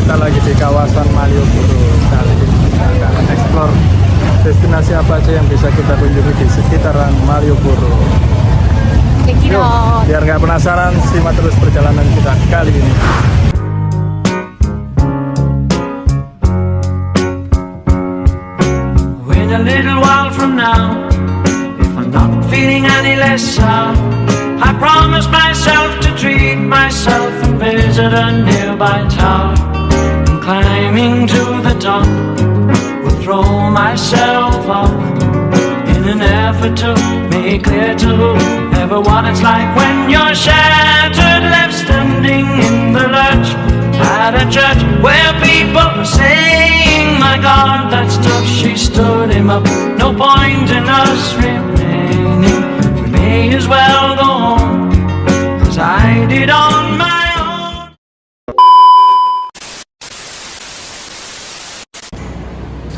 kita lagi di kawasan Malioboro. Kali ini kita akan eksplor destinasi apa aja yang bisa kita kunjungi di sekitaran Malioboro. Yuk, biar nggak penasaran, simak terus perjalanan kita kali ini. Wait a little while from now, if I'm not feeling any less sour, I promise myself to treat myself and visit a nearby tower. And climbing to the top, will throw myself off in an effort to make clear to whoever what it's like when you're shattered, left standing in the lurch at a church where people are saying, my God, that's tough, she stood him up. No point in us remaining, we may as well go home, 'cause I did on my own.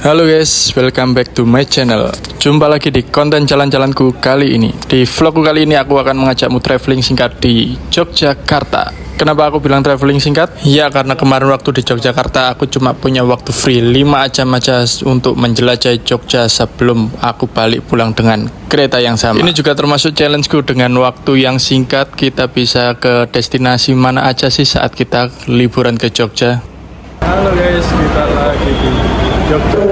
Halo guys, welcome back to my channel. Jumpa lagi di konten jalan-jalanku kali ini. Di vlogku kali ini aku akan mengajakmu traveling singkat di Yogyakarta. Kenapa aku bilang traveling singkat? Ya karena kemarin waktu di Yogyakarta aku cuma punya waktu free 5 jam aja untuk menjelajahi Jogja sebelum aku balik pulang dengan kereta yang sama. Ini juga termasuk challengeku, dengan waktu yang singkat kita bisa ke destinasi mana aja sih saat kita liburan ke Jogja. Halo guys, kita lagi di Jogja.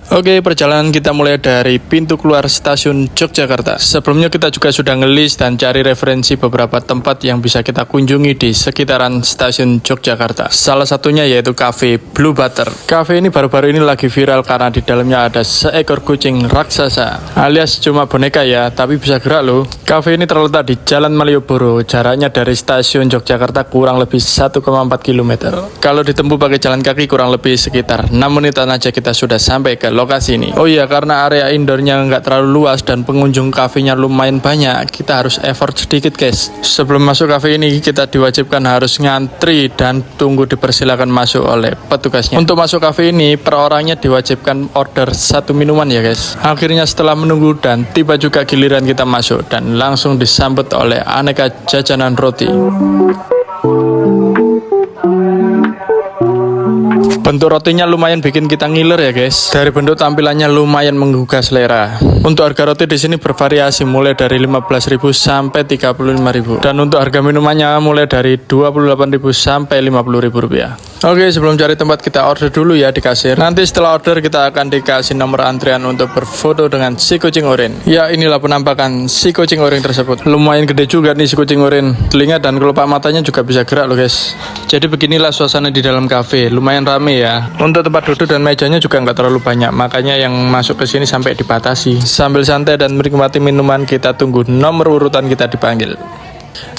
Oke, perjalanan kita mulai dari pintu keluar stasiun Yogyakarta. Sebelumnya kita juga sudah ngelis dan cari referensi beberapa tempat yang bisa kita kunjungi di sekitaran stasiun Yogyakarta. Salah satunya yaitu Cafe Blue Butter. Cafe ini baru-baru ini lagi viral karena di dalamnya ada seekor kucing raksasa, alias cuma boneka ya, tapi bisa gerak loh. Cafe ini terletak di Jalan Malioboro, jaraknya dari stasiun Yogyakarta kurang lebih 1,4 km. Kalau ditempuh pakai jalan kaki kurang lebih sekitar 6 menitan aja kita sudah sampai ke lokasi ini. Oh iya, karena area indoornya nggak terlalu luas dan pengunjung kafenya lumayan banyak, kita harus effort sedikit guys. Sebelum masuk kafe ini kita diwajibkan harus ngantri dan tunggu dipersilakan masuk oleh petugasnya. Untuk masuk kafe ini per orangnya diwajibkan order 1 minuman ya guys. Akhirnya setelah menunggu dan tiba juga giliran kita masuk dan langsung disambut oleh aneka jajanan roti. Bentuk rotinya lumayan bikin kita ngiler ya guys. Dari bentuk tampilannya lumayan menggugah selera. Untuk harga roti di sini bervariasi mulai dari 15.000 sampai 35.000. Dan untuk harga minumannya mulai dari 28.000 sampai 50.000 rupiah. Oke, sebelum cari tempat kita order dulu ya di kasir. Nanti setelah order kita akan dikasih nomor antrian untuk berfoto dengan si kucing oren. Ya, inilah penampakan si kucing oren tersebut. Lumayan gede juga nih si kucing oren. Telinga dan kelopak matanya juga bisa gerak loh guys. Jadi beginilah suasana di dalam kafe. Lumayan rame ya. Untuk tempat duduk dan mejanya juga nggak terlalu banyak. Makanya yang masuk ke sini sampai dibatasi. Sambil santai dan menikmati minuman, kita tunggu nomor urutan kita dipanggil.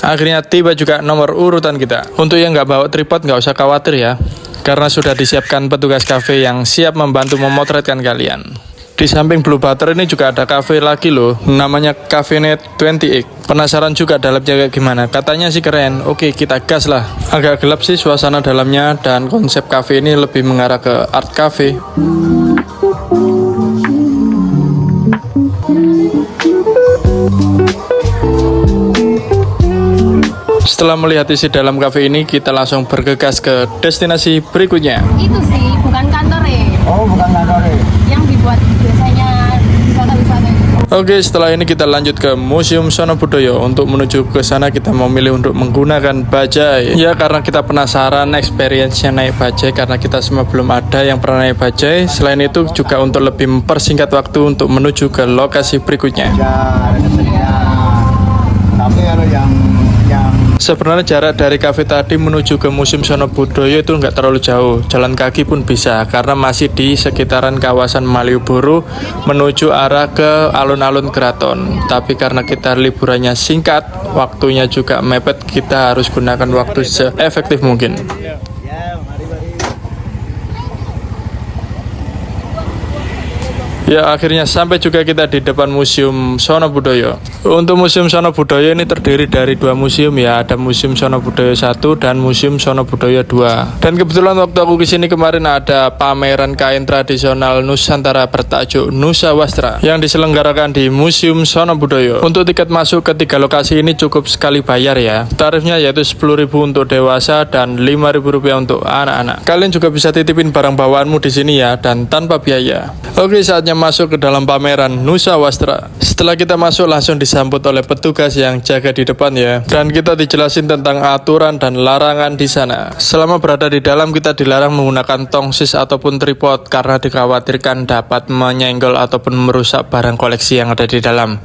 Akhirnya tiba juga nomor urutan kita. Untuk yang nggak bawa tripod nggak usah khawatir ya, karena sudah disiapkan petugas kafe yang siap membantu memotretkan kalian. Di samping Blue Butter ini juga ada kafe lagi loh, namanya Cafe-Net 28. Penasaran juga dalamnya kayak gimana? Katanya sih keren. Oke, kita gas lah. Agak gelap sih suasana dalamnya dan konsep kafe ini lebih mengarah ke art cafe. Setelah melihat isi dalam kafe ini, kita langsung bergegas ke destinasi berikutnya. Itu sih, bukan kantor ya. Oh, bukan kantor ya? Yang dibuat biasanya wisata-wisata itu. Oke, setelah ini kita lanjut ke Museum Sono Budoyo. Untuk menuju ke sana kita memilih untuk menggunakan bajai. Ya, karena kita penasaran experience-nya naik bajai, karena kita semua belum ada yang pernah naik bajai. Selain itu juga untuk lebih mempersingkat waktu untuk menuju ke lokasi berikutnya. Ya, ada kesenian. Tapi kalau yang Sebenarnya jarak dari kafe tadi menuju ke Museum Sono Budoyo itu nggak terlalu jauh. Jalan kaki pun bisa karena masih di sekitaran kawasan Malioboro menuju arah ke alun-alun keraton. Tapi karena kita liburannya singkat, waktunya juga mepet, kita harus gunakan waktu seefektif mungkin. Ya, akhirnya sampai juga kita di depan Museum Sono Budoyo. Untuk Museum Sono Budoyo ini terdiri dari 2 museum ya, ada Museum Sono Budoyo 1 dan Museum Sono Budoyo 2. Dan kebetulan waktu aku kesini kemarin ada pameran kain tradisional Nusantara bertajuk Nusa Wastra yang diselenggarakan di Museum Sono Budoyo. Untuk tiket masuk ke 3 lokasi ini cukup sekali bayar ya. Tarifnya yaitu 10.000 untuk dewasa dan 5.000 rupiah untuk anak-anak. Kalian juga bisa titipin barang bawaanmu di sini ya, dan tanpa biaya. Oke, saatnya masuk ke dalam pameran Nusa Wastra. Setelah kita masuk langsung disambut oleh petugas yang jaga di depan ya, dan kita dijelasin tentang aturan dan larangan di sana. Selama berada di dalam kita dilarang menggunakan tongsis ataupun tripod karena dikhawatirkan dapat menyenggol ataupun merusak barang koleksi yang ada di dalam.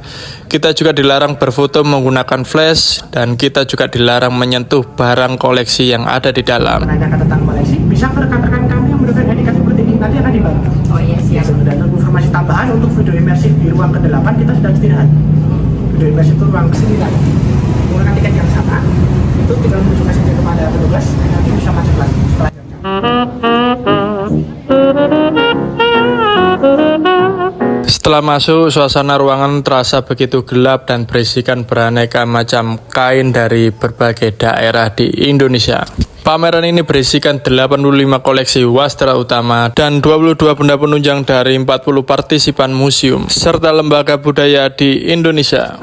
Kita juga dilarang berfoto menggunakan flash, dan kita juga dilarang menyentuh barang koleksi yang ada di dalam. Menanyakan tentang koleksi, bisa ke rekan-rekan kami yang mendapatkan handicap seperti ini, nanti akan dibantu. Oh iya, siap. Dan untuk informasi tambahan untuk video imersif di ruang ke-8 kita sedang istirahat. Video imersif itu ruang ke-9. Menggunakan tiket yang sama, itu tinggal menunjukkan saja kepada petugas, nanti bisa masuk lagi setelah jam. Setelah masuk, suasana ruangan terasa begitu gelap dan berisikan beraneka macam kain dari berbagai daerah di Indonesia. Pameran ini berisikan 85 koleksi wastra utama dan 22 benda penunjang dari 40 partisipan museum serta lembaga budaya di Indonesia.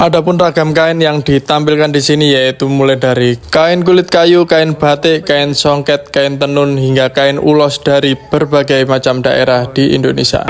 Adapun ragam kain yang ditampilkan di sini yaitu mulai dari kain kulit kayu, kain batik, kain songket, kain tenun hingga kain ulos dari berbagai macam daerah di Indonesia.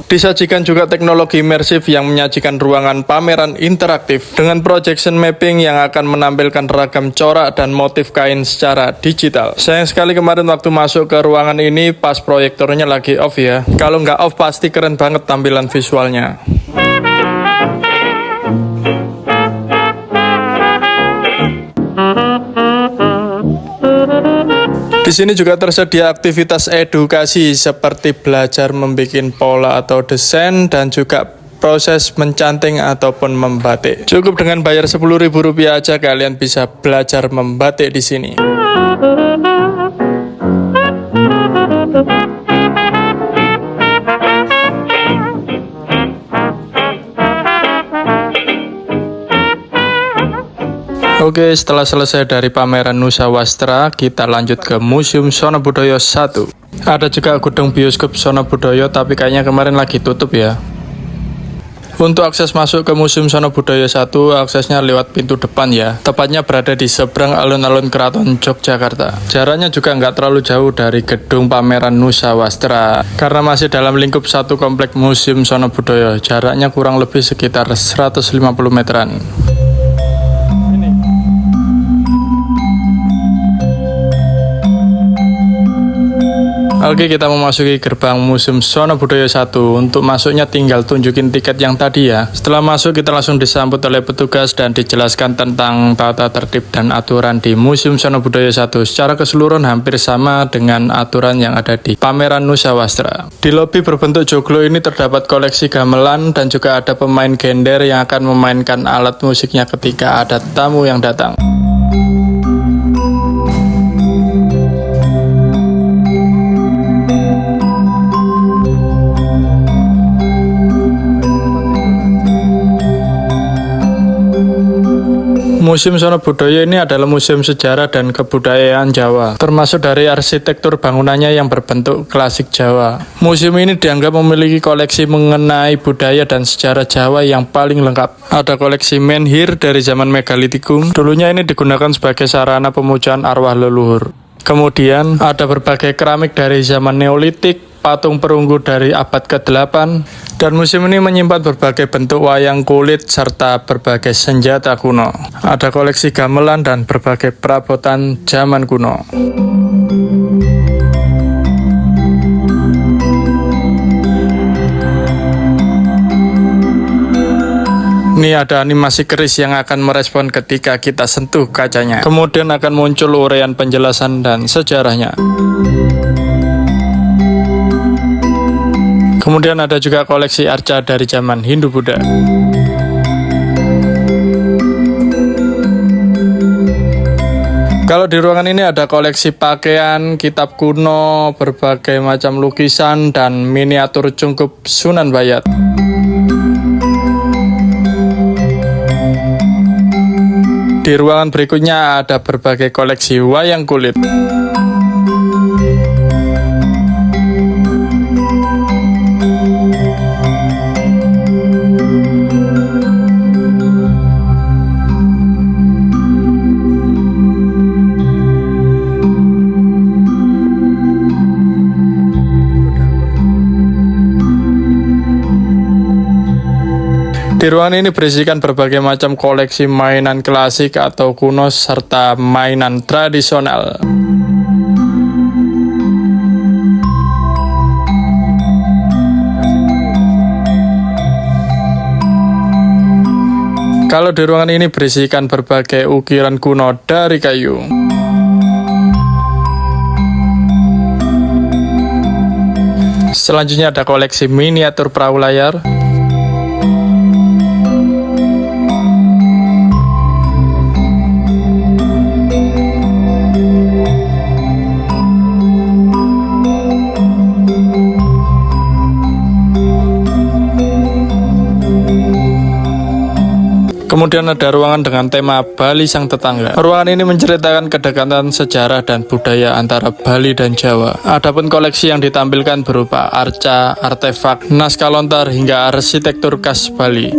Disajikan juga teknologi imersif yang menyajikan ruangan pameran interaktif dengan projection mapping yang akan menampilkan ragam corak dan motif kain secara digital. Sayang sekali kemarin waktu masuk ke ruangan ini pas proyektornya lagi off ya. Kalau nggak off pasti keren banget tampilan visualnya. Di sini juga tersedia aktivitas edukasi seperti belajar membuat pola atau desain dan juga proses mencanting ataupun membatik. Cukup dengan bayar 10.000 rupiah aja kalian bisa belajar membatik di sini. Oke, setelah selesai dari pameran Nusa Wastra, kita lanjut ke Museum Sono Budoyo 1. Ada juga gedung bioskop Sono Budoyo, tapi kayaknya kemarin lagi tutup ya. Untuk akses masuk ke Museum Sono Budoyo 1, aksesnya lewat pintu depan ya. Tepatnya berada di seberang alun-alun Keraton Yogyakarta. Jaraknya juga nggak terlalu jauh dari gedung pameran Nusa Wastra. Karena masih dalam lingkup satu komplek Museum Sono Budoyo, jaraknya kurang lebih sekitar 150 meteran. Oke, kita memasuki gerbang Museum Sono Budoyo 1. Untuk masuknya tinggal tunjukin tiket yang tadi ya. Setelah masuk kita langsung disambut oleh petugas dan dijelaskan tentang tata tertib dan aturan di Museum Sono Budoyo 1. Secara keseluruhan hampir sama dengan aturan yang ada di pameran Nusa Wastra. Di lobi berbentuk joglo ini terdapat koleksi gamelan dan juga ada pemain gender yang akan memainkan alat musiknya ketika ada tamu yang datang. Museum Sono Budoyo ini adalah museum sejarah dan kebudayaan Jawa, termasuk dari arsitektur bangunannya yang berbentuk klasik Jawa. Museum ini dianggap memiliki koleksi mengenai budaya dan sejarah Jawa yang paling lengkap. Ada koleksi menhir dari zaman Megalitikum, dulunya ini digunakan sebagai sarana pemujaan arwah leluhur. Kemudian ada berbagai keramik dari zaman Neolitik, patung perunggu dari abad ke-8, dan museum ini menyimpan berbagai bentuk wayang kulit serta berbagai senjata kuno. Ada koleksi gamelan dan berbagai perabotan zaman kuno. Ini ada animasi keris yang akan merespon ketika kita sentuh kacanya. Kemudian akan muncul uraian penjelasan dan sejarahnya. Kemudian ada juga koleksi arca dari zaman Hindu-Buddha. Kalau di ruangan ini ada koleksi pakaian, kitab kuno, berbagai macam lukisan, dan miniatur cungkup Sunan Bayat. Di ruangan berikutnya ada berbagai koleksi wayang kulit. Di ruangan ini berisikan berbagai macam koleksi mainan klasik atau kuno serta mainan tradisional. Kalau di ruangan ini berisikan berbagai ukiran kuno dari kayu. Selanjutnya ada koleksi miniatur perahu layar. Kemudian ada ruangan dengan tema Bali Sang Tetangga. Ruangan ini menceritakan kedekatan sejarah dan budaya antara Bali dan Jawa. Adapun koleksi yang ditampilkan berupa arca, artefak, naskah lontar hingga arsitektur khas Bali.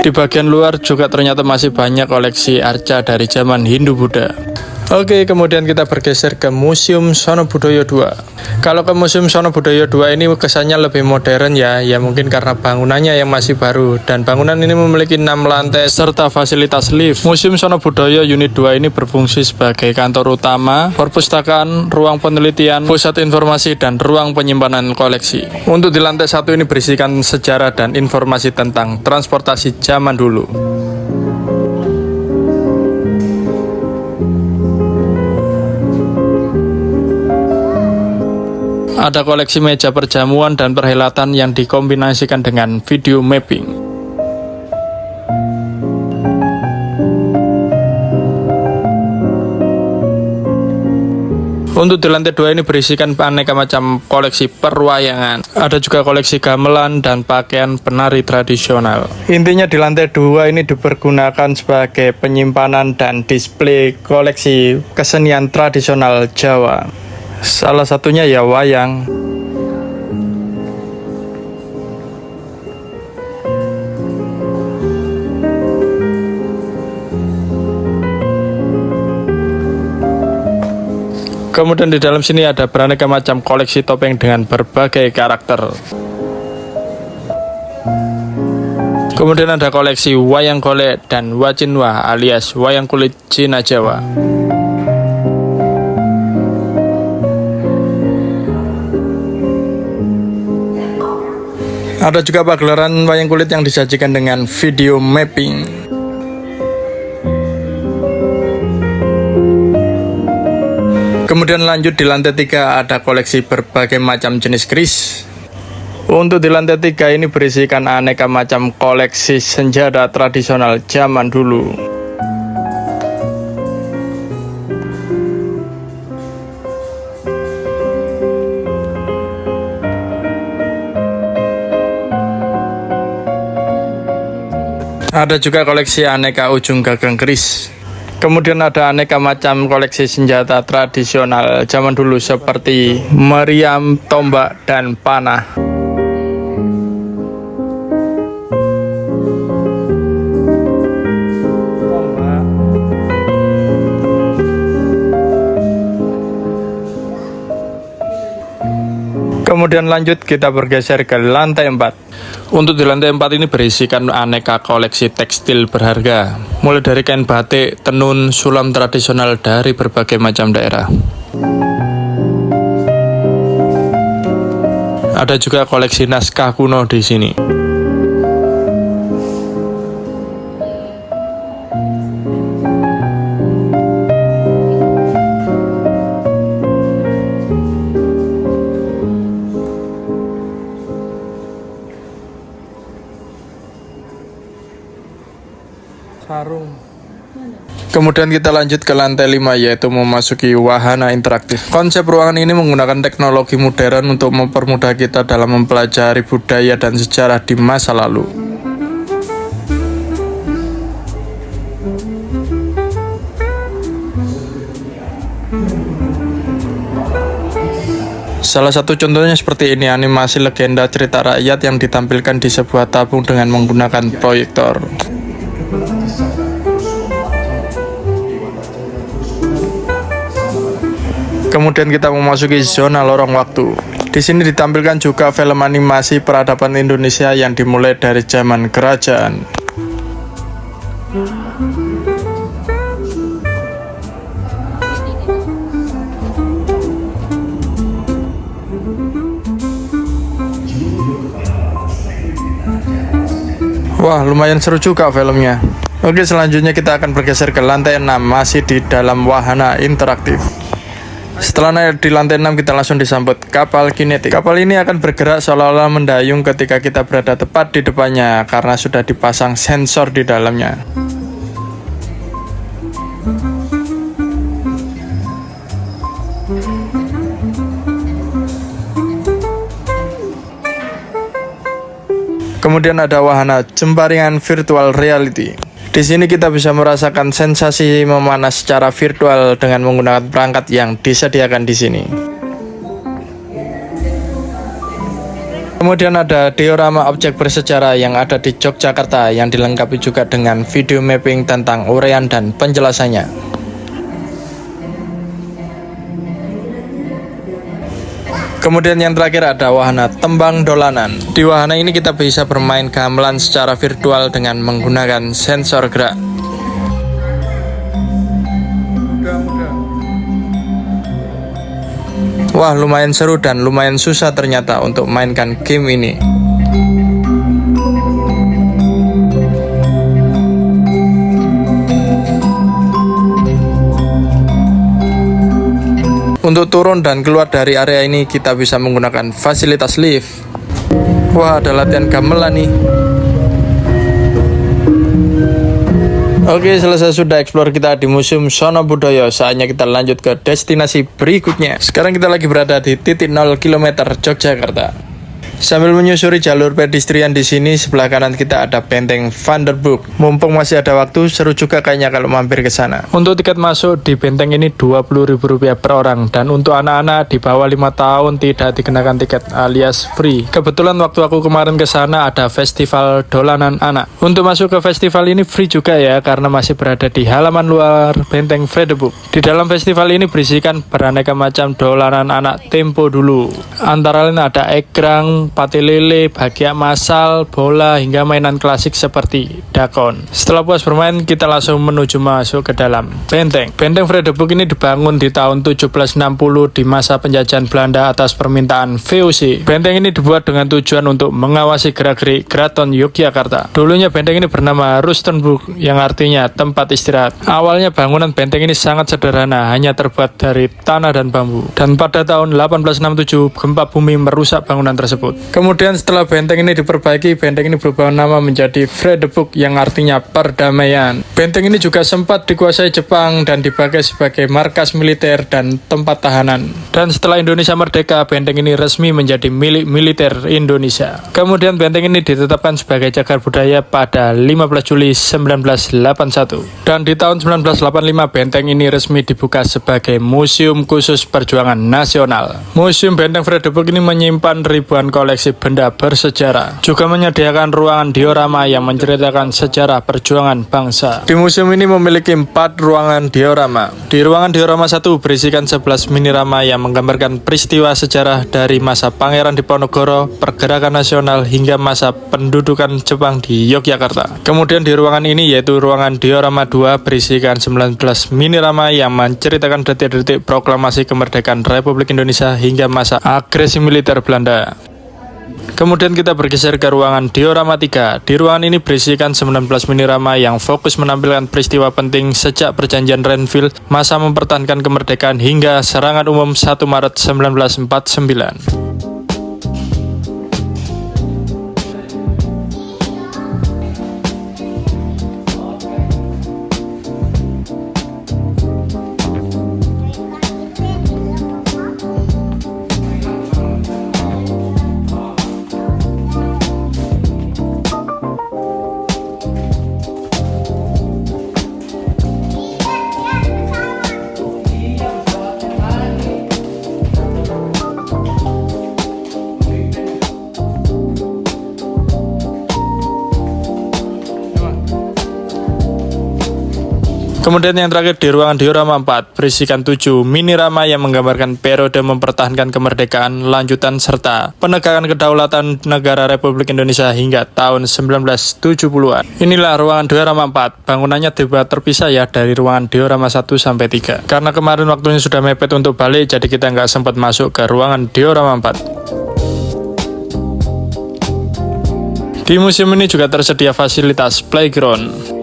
Di bagian luar juga ternyata masih banyak koleksi arca dari zaman Hindu-Buddha. Oke, kemudian kita bergeser ke Museum Sono Budoyo II. Kalau ke Museum Sono Budoyo II ini kesannya lebih modern ya mungkin karena bangunannya yang masih baru, dan bangunan ini memiliki 6 lantai serta fasilitas lift. Museum Sono Budoyo Unit 2 ini berfungsi sebagai kantor utama, perpustakaan, ruang penelitian, pusat informasi, dan ruang penyimpanan koleksi. Untuk di lantai 1 ini berisikan sejarah dan informasi tentang transportasi zaman dulu. Ada koleksi meja perjamuan dan perhelatan yang dikombinasikan dengan video mapping. Untuk di lantai 2 ini berisikan aneka macam koleksi perwayangan. Ada juga koleksi gamelan dan pakaian penari tradisional. Intinya di lantai 2 ini dipergunakan sebagai penyimpanan dan display koleksi kesenian tradisional Jawa. Salah satunya ya wayang. Kemudian di dalam sini ada beraneka macam koleksi topeng dengan berbagai karakter. Kemudian ada koleksi wayang golek dan wacinwa alias wayang kulit Cina Jawa. Ada juga pagelaran wayang kulit yang disajikan dengan video mapping. Kemudian lanjut di lantai 3 ada koleksi berbagai macam jenis keris. Untuk di lantai 3 ini berisikan aneka macam koleksi senjata tradisional zaman dulu. Ada juga koleksi aneka ujung gagang keris. Kemudian ada aneka macam koleksi senjata tradisional zaman dulu seperti meriam, tombak, dan panah. Kemudian lanjut kita bergeser ke lantai 4. Untuk di lantai 4 ini berisikan aneka koleksi tekstil berharga, mulai dari kain batik, tenun, sulam tradisional dari berbagai macam daerah. Ada juga koleksi naskah kuno di sini. Kemudian kita lanjut ke lantai 5, yaitu memasuki wahana interaktif. Konsep ruangan ini menggunakan teknologi modern untuk mempermudah kita dalam mempelajari budaya dan sejarah di masa lalu. Salah satu contohnya seperti ini, animasi legenda cerita rakyat yang ditampilkan di sebuah tabung dengan menggunakan proyektor. Kemudian kita memasuki zona lorong waktu. Di sini ditampilkan juga film animasi peradaban Indonesia yang dimulai dari zaman kerajaan. Wah, lumayan seru juga filmnya. Oke, selanjutnya kita akan bergeser ke lantai 6, masih di dalam wahana interaktif. Setelah naik di lantai 6, kita langsung disambut kapal kinetik. Kapal ini akan bergerak seolah-olah mendayung ketika kita berada tepat di depannya, karena sudah dipasang sensor di dalamnya. Kemudian ada wahana jemparingan virtual reality. Di sini kita bisa merasakan sensasi memanas secara virtual dengan menggunakan perangkat yang disediakan di sini. Kemudian ada diorama objek bersejarah yang ada di Yogyakarta yang dilengkapi juga dengan video mapping tentang uraian dan penjelasannya. Kemudian yang terakhir ada wahana tembang dolanan. Di wahana ini kita bisa bermain gamelan secara virtual dengan menggunakan sensor gerak. Wah, lumayan seru dan lumayan susah ternyata untuk mainkan game ini. Untuk turun dan keluar dari area ini kita bisa menggunakan fasilitas lift. Wah, ada latihan gamelan nih. Oke, selesai sudah explore kita di Museum Sono Budoyo. Saatnya kita lanjut ke destinasi berikutnya. Sekarang kita lagi berada di titik 0 km Yogyakarta. Sambil menyusuri jalur pedestrian di sini, sebelah kanan kita ada Benteng Vanderburg. Mumpung masih ada waktu, seru juga kayaknya kalau mampir ke sana. Untuk tiket masuk di benteng ini Rp20.000 per orang, dan untuk anak-anak di bawah 5 tahun tidak dikenakan tiket alias free. Kebetulan waktu aku kemarin ke sana ada festival dolanan anak. Untuk masuk ke festival ini free juga ya, karena masih berada di halaman luar Benteng Vanderburg. Di dalam festival ini berisikan beraneka macam dolanan anak tempo dulu. Antara lain ada egrang, pati lele, bagian masal, bola, hingga mainan klasik seperti dakon. Setelah puas bermain, kita langsung menuju masuk ke dalam benteng. Benteng Vanderburg ini dibangun di tahun 1760 di masa penjajahan Belanda atas permintaan VOC. Benteng ini dibuat dengan tujuan untuk mengawasi gerak-gerik Keraton Yogyakarta. Dulunya benteng ini bernama Rustenburg, yang artinya tempat istirahat. Awalnya bangunan benteng ini sangat sederhana, hanya terbuat dari tanah dan bambu. Dan pada tahun 1867, gempa bumi merusak bangunan tersebut. Kemudian setelah benteng ini diperbaiki, benteng ini berubah nama menjadi Vanderburg, yang artinya perdamaian. Benteng ini juga sempat dikuasai Jepang dan dipakai sebagai markas militer dan tempat tahanan. Dan setelah Indonesia merdeka, benteng ini resmi menjadi milik militer Indonesia. Kemudian benteng ini ditetapkan sebagai cagar budaya pada 15 Juli 1981. Dan di tahun 1985, benteng ini resmi dibuka sebagai Museum Khusus Perjuangan Nasional. Museum Benteng Vanderburg ini menyimpan ribuan koleksi koleksi benda bersejarah. Juga menyediakan ruangan diorama yang menceritakan sejarah perjuangan bangsa. Di museum ini memiliki 4 ruangan diorama. Di ruangan diorama 1 berisikan 11 minirama yang menggambarkan peristiwa sejarah dari masa Pangeran Diponegoro, pergerakan nasional hingga masa pendudukan Jepang di Yogyakarta. Kemudian di ruangan ini yaitu ruangan diorama 2 berisikan 19 minirama yang menceritakan detik-detik proklamasi kemerdekaan Republik Indonesia hingga masa agresi militer Belanda. Kemudian kita bergeser ke ruangan diorama 3. Di ruangan ini berisikan 19 minirama yang fokus menampilkan peristiwa penting sejak perjanjian Renville, masa mempertahankan kemerdekaan hingga serangan umum 1 Maret 1949. Kemudian yang terakhir di ruangan diorama 4 berisikan 7 minirama yang menggambarkan periode mempertahankan kemerdekaan, lanjutan serta penegakan kedaulatan negara Republik Indonesia hingga tahun 1970-an. Inilah ruangan diorama 4. Bangunannya dibuat terpisah ya dari ruangan diorama 1 sampai 3. Karena kemarin waktunya sudah mepet untuk balik, jadi kita nggak sempat masuk ke ruangan diorama 4. Di museum ini juga tersedia fasilitas playground.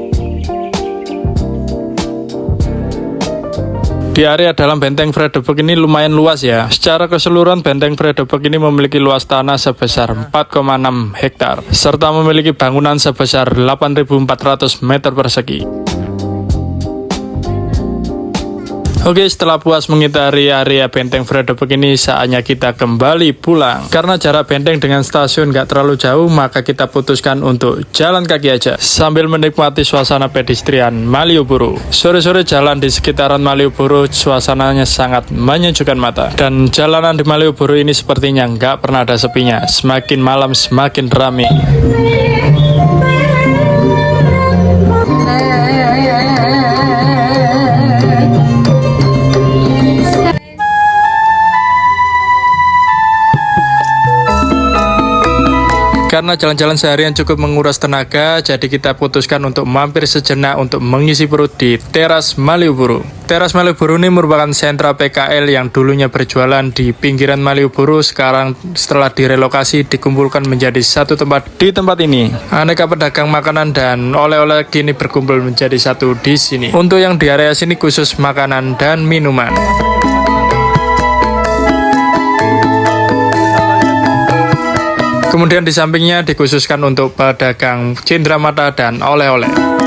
Di area dalam Benteng Vredeburg ini lumayan luas ya. Secara keseluruhan Benteng Vredeburg ini memiliki luas tanah sebesar 4,6 hektar serta memiliki bangunan sebesar 8.400 meter persegi. Oke, setelah puas mengitari area Benteng Vredeburg ini, saatnya kita kembali pulang. Karena jarak benteng dengan stasiun gak terlalu jauh, maka kita putuskan untuk jalan kaki aja sambil menikmati suasana pedestrian Malioboro. Sore-sore jalan di sekitaran Malioboro, suasananya sangat menyejukkan mata. Dan jalanan di Malioboro ini sepertinya gak pernah ada sepinya. Semakin malam semakin ramai. Karena jalan-jalan seharian cukup menguras tenaga, jadi kita putuskan untuk mampir sejenak untuk mengisi perut di Teras Malioboro. Teras Malioboro ini merupakan sentra PKL yang dulunya berjualan di pinggiran Malioboro, sekarang setelah direlokasi dikumpulkan menjadi satu tempat. Di tempat ini, aneka pedagang makanan dan oleh-oleh kini berkumpul menjadi satu di sini. Untuk yang di area sini khusus makanan dan minuman. Kemudian di sampingnya dikhususkan untuk pedagang cendramata dan oleh-oleh.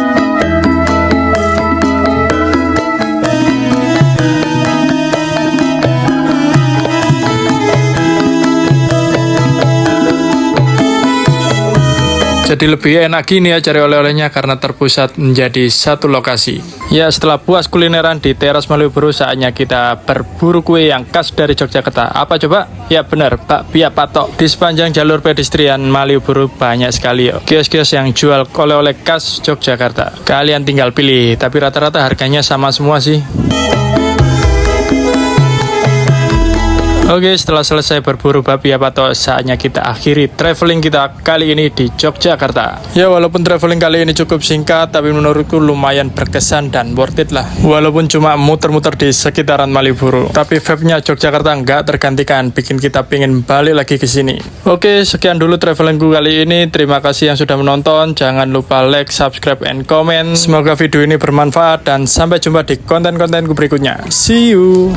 Jadi lebih enak gini ya cari oleh-olehnya karena terpusat menjadi satu lokasi. Ya, setelah puas kulineran di Teras Malioboro, saatnya kita berburu kue yang khas dari Yogyakarta. Apa coba? Ya benar, bakpia patok. Di sepanjang jalur pedestrian Malioboro banyak sekali kios-kios yang jual oleh-oleh khas Yogyakarta. Kalian tinggal pilih, tapi rata-rata harganya sama semua sih. Oke, setelah selesai berburu bakpia patok, saatnya kita akhiri traveling kita kali ini di Yogyakarta. Ya, walaupun traveling kali ini cukup singkat, tapi menurutku lumayan berkesan dan worth it lah. Walaupun cuma muter-muter di sekitaran Malioboro, tapi vibe-nya Yogyakarta nggak tergantikan, bikin kita pengen balik lagi ke sini. Oke, sekian dulu travelingku kali ini. Terima kasih yang sudah menonton. Jangan lupa like, subscribe, and comment. Semoga video ini bermanfaat dan sampai jumpa di konten-kontenku berikutnya. See you!